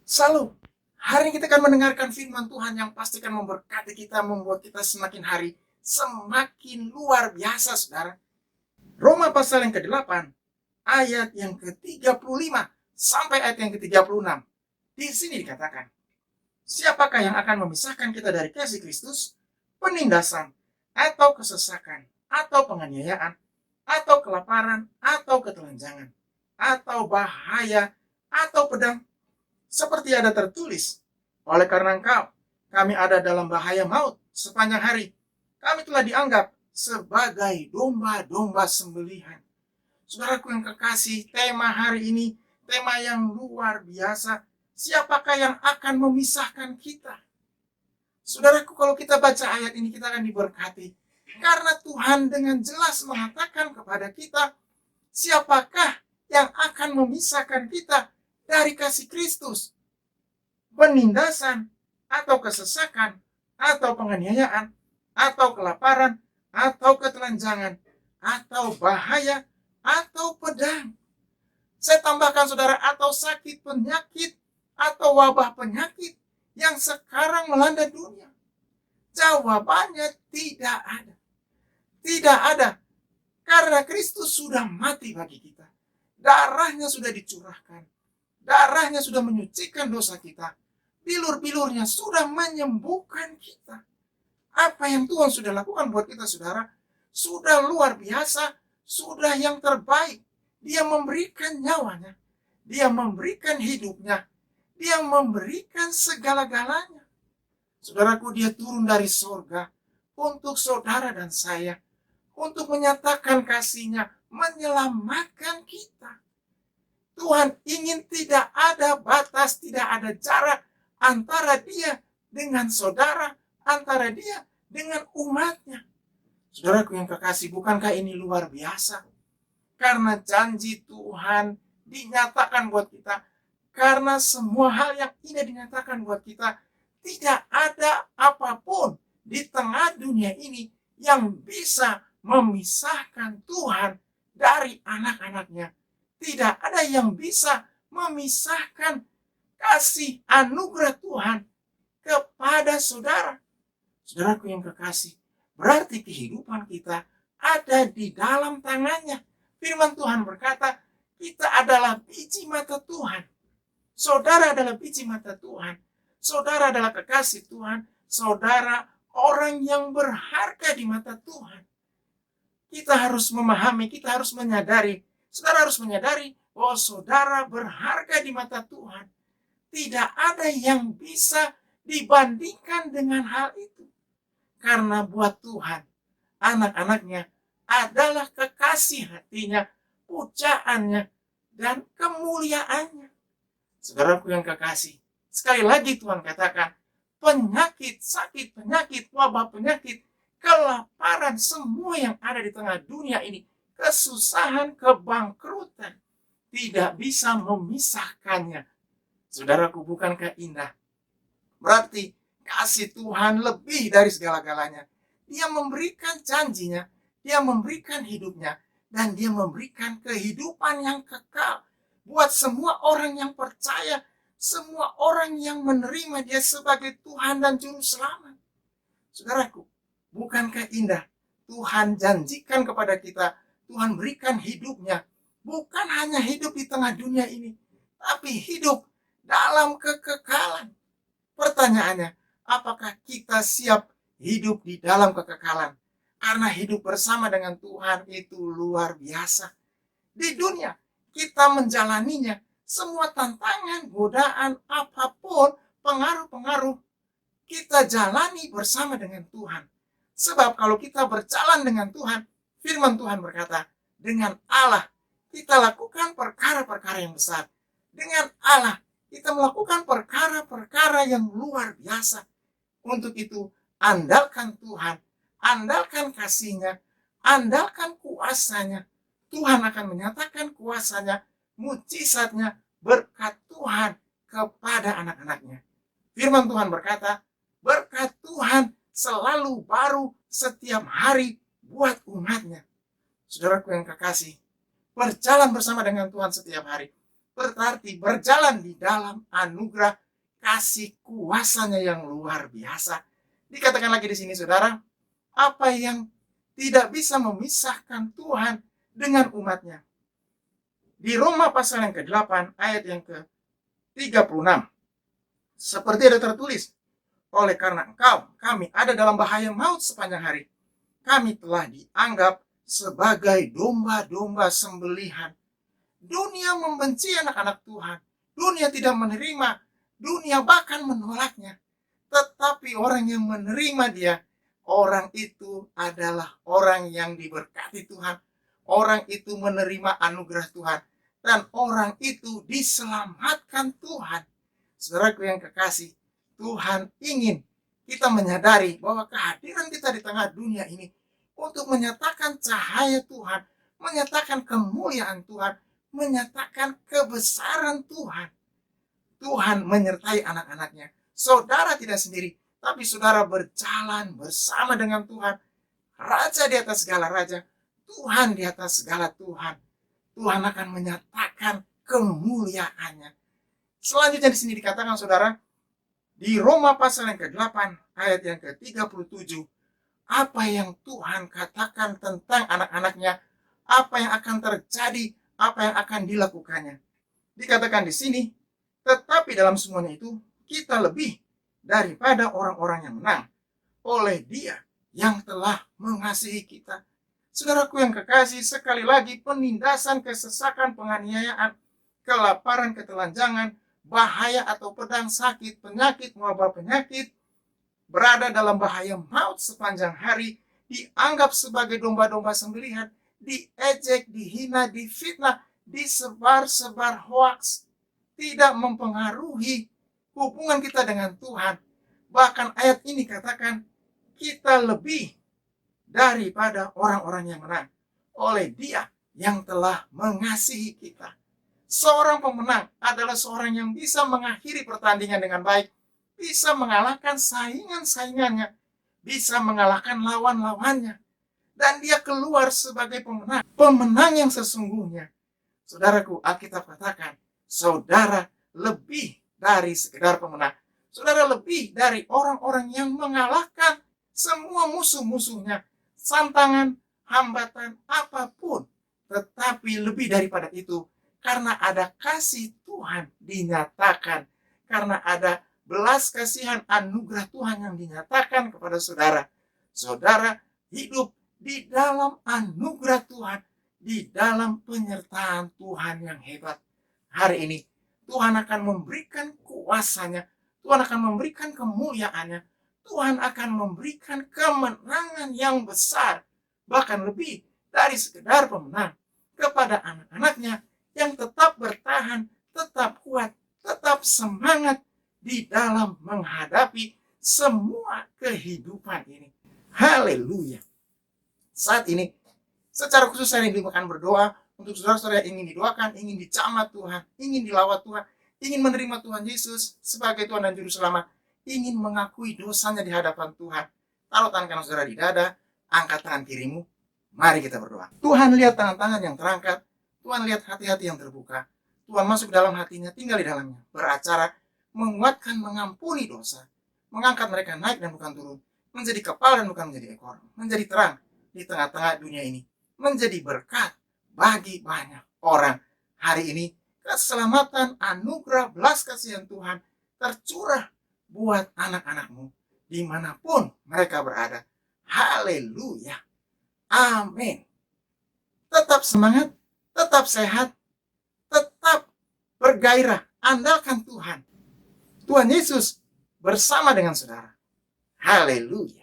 Shalom. Hari ini kita akan mendengarkan firman Tuhan yang pasti akan memberkati kita, membuat kita semakin hari semakin luar biasa, saudara. Roma pasal yang ke-8, ayat yang ke-35 sampai ayat yang ke-36. Di sini dikatakan, siapakah yang akan memisahkan kita dari kasih Kristus? Penindasan, atau kesesakan, atau penganiayaan, atau kelaparan, atau ketelanjangan, atau bahaya, atau pedang. Seperti ada tertulis, oleh karena engkau, kami ada dalam bahaya maut sepanjang hari. Kami telah dianggap sebagai domba-domba sembelihan. Saudaraku yang kekasih, tema hari ini, tema yang luar biasa. Siapakah yang akan memisahkan kita? Saudaraku, kalau kita baca ayat ini, kita akan diberkati. Karena Tuhan dengan jelas mengatakan kepada kita, siapakah yang akan memisahkan kita dari kasih Kristus? Penindasan, atau kesesakan, atau penganiayaan, atau kelaparan, atau ketelanjangan, atau bahaya, atau pedang. Saya tambahkan, saudara, atau sakit penyakit, atau wabah penyakit yang sekarang melanda dunia. Jawabannya tidak ada. Tidak ada. Karena Kristus sudah mati bagi kita. Darahnya sudah dicurahkan. Darahnya sudah menyucikan dosa kita. Bilur-bilurnya sudah menyembuhkan kita. Apa yang Tuhan sudah lakukan buat kita, saudara, sudah luar biasa, sudah yang terbaik. Dia memberikan nyawanya, dia memberikan hidupnya, dia memberikan segala-galanya. Saudaraku, dia turun dari sorga untuk saudara dan saya, untuk menyatakan kasih-Nya, menyelamatkan kita. Tuhan ingin tidak ada batas, tidak ada jarak antara dia dengan saudara, antara dia dengan umatnya. Saudaraku yang kekasih, bukankah ini luar biasa? Karena janji Tuhan dinyatakan buat kita. Karena semua hal yang indah dinyatakan buat kita. Tidak ada apapun di tengah dunia ini yang bisa memisahkan Tuhan dari anak-anaknya. Tidak ada yang bisa memisahkan kasih anugerah Tuhan kepada saudara. Saudaraku yang kekasih, berarti kehidupan kita ada di dalam tangannya. Firman Tuhan berkata, kita adalah biji mata Tuhan. Saudara adalah biji mata Tuhan. Saudara adalah kekasih Tuhan. Saudara orang yang berharga di mata Tuhan. Kita harus memahami, kita harus menyadari. Saudara harus menyadari bahwa saudara berharga di mata Tuhan. Tidak ada yang bisa dibandingkan dengan hal itu. Karena buat Tuhan, anak-anaknya adalah kekasih hatinya, pujaannya, dan kemuliaannya. Saudaraku yang kekasih, sekali lagi Tuhan katakan, penyakit, sakit, penyakit, wabah penyakit, kelaparan, semua yang ada di tengah dunia ini, kesusahan, kebangkrutan, tidak bisa memisahkannya. Saudaraku, bukankah indah? Berarti kasih Tuhan lebih dari segala-galanya. Dia memberikan janjinya, dia memberikan hidupnya, dan dia memberikan kehidupan yang kekal buat semua orang yang percaya, semua orang yang menerima dia sebagai Tuhan dan Juru Selamat. Saudaraku, bukankah indah? Tuhan janjikan kepada kita, Tuhan berikan hidupnya, bukan hanya hidup di tengah dunia ini, tapi hidup dalam kekekalan. Pertanyaannya, apakah kita siap hidup di dalam kekekalan? Karena hidup bersama dengan Tuhan itu luar biasa. Di dunia, kita menjalaninya, semua tantangan, godaan, apapun, pengaruh-pengaruh, kita jalani bersama dengan Tuhan. Sebab kalau kita berjalan dengan Tuhan, firman Tuhan berkata, dengan Allah kita lakukan perkara-perkara yang besar. Dengan Allah kita melakukan perkara-perkara yang luar biasa. Untuk itu, andalkan Tuhan, andalkan kasih-Nya, andalkan kuasa-Nya. Tuhan akan menyatakan kuasa-Nya, mujizat-Nya, berkat Tuhan kepada anak-anaknya. Firman Tuhan berkata, berkat Tuhan selalu baru setiap hari buat umatnya. Saudaraku yang kekasih, berjalan bersama dengan Tuhan setiap hari. berarti berjalan di dalam anugerah kasih kuasanya yang luar biasa. Dikatakan lagi di sini, saudara, apa yang tidak bisa memisahkan Tuhan dengan umatnya. Di Roma pasal yang ke-8 ayat yang ke-36. Seperti ada tertulis, oleh karena engkau, kami ada dalam bahaya maut sepanjang hari. Kami telah dianggap sebagai domba-domba sembelihan. Dunia membenci anak-anak Tuhan. Dunia tidak menerima. Dunia bahkan menolaknya. Tetapi orang yang menerima dia, orang itu adalah orang yang diberkati Tuhan. Orang itu menerima anugerah Tuhan. Dan orang itu diselamatkan Tuhan. Saudaraku yang kekasih, Tuhan ingin kita menyadari bahwa kehadiran kita di tengah dunia ini untuk menyatakan cahaya Tuhan, menyatakan kemuliaan Tuhan, menyatakan kebesaran Tuhan. Tuhan menyertai anak-anaknya. Saudara tidak sendiri, tapi saudara berjalan bersama dengan Tuhan. Raja di atas segala raja, Tuhan di atas segala Tuhan. Tuhan akan menyatakan kemuliaannya. Selanjutnya di sini dikatakan, saudara, di Roma pasal yang ke-8 ayat yang ke-37, apa yang Tuhan katakan tentang anak-anaknya, apa yang akan terjadi, apa yang akan dilakukannya. Dikatakan di sini, tetapi dalam semuanya itu kita lebih daripada orang-orang yang menang oleh Dia yang telah mengasihi kita. Saudaraku yang kekasih, sekali lagi penindasan, kesesakan, penganiayaan, kelaparan, ketelanjangan, bahaya atau pedang, sakit, penyakit, wabah penyakit, berada dalam bahaya maut sepanjang hari, dianggap sebagai domba-domba sembelihan, diejek, dihina, difitnah, disebar-sebar hoaks, tidak mempengaruhi hubungan kita dengan Tuhan. Bahkan ayat ini katakan, kita lebih daripada orang-orang yang menang oleh Dia yang telah mengasihi kita. Seorang pemenang adalah seorang yang bisa mengakhiri pertandingan dengan baik, bisa mengalahkan saingan-saingannya, bisa mengalahkan lawan-lawannya, dan dia keluar sebagai pemenang. Pemenang yang sesungguhnya. Saudaraku, Alkitab katakan, saudara lebih dari sekedar pemenang. Saudara lebih dari orang-orang yang mengalahkan semua musuh-musuhnya, tantangan, hambatan, apapun. Tetapi lebih daripada itu, karena ada kasih Tuhan dinyatakan, karena ada belas kasihan anugerah Tuhan yang dinyatakan kepada saudara. Saudara hidup di dalam anugerah Tuhan, di dalam penyertaan Tuhan yang hebat. Hari ini Tuhan akan memberikan kuasanya, Tuhan akan memberikan kemuliaannya, Tuhan akan memberikan kemenangan yang besar, bahkan lebih dari sekedar pemenang, kepada anak-anaknya yang tetap bertahan, tetap kuat, tetap semangat di dalam menghadapi semua kehidupan ini. Haleluya. Saat ini, secara khusus saya akan berdoa untuk saudara-saudara yang ingin didoakan, ingin dicamat Tuhan, ingin dilawat Tuhan, ingin menerima Tuhan Yesus sebagai Tuhan dan Juru Selamat, ingin mengakui dosanya di hadapan Tuhan. Taruh tangan kanan saudara di dada, angkat tangan kirimu, mari kita berdoa. Tuhan lihat tangan-tangan yang terangkat, Tuhan lihat hati-hati yang terbuka, Tuhan masuk dalam hatinya, tinggal di dalamnya, beracara, menguatkan, mengampuni dosa, mengangkat mereka naik dan bukan turun, menjadi kepala dan bukan menjadi ekor, menjadi terang di tengah-tengah dunia ini, menjadi berkat bagi banyak orang. Hari ini, keselamatan, anugerah, belas kasihan Tuhan tercurah buat anak-anakmu dimanapun mereka berada. Haleluya. Amin. Tetap semangat, tetap sehat, tetap bergairah. Andalkan Tuhan. Tuhan Yesus bersama dengan saudara. Haleluya.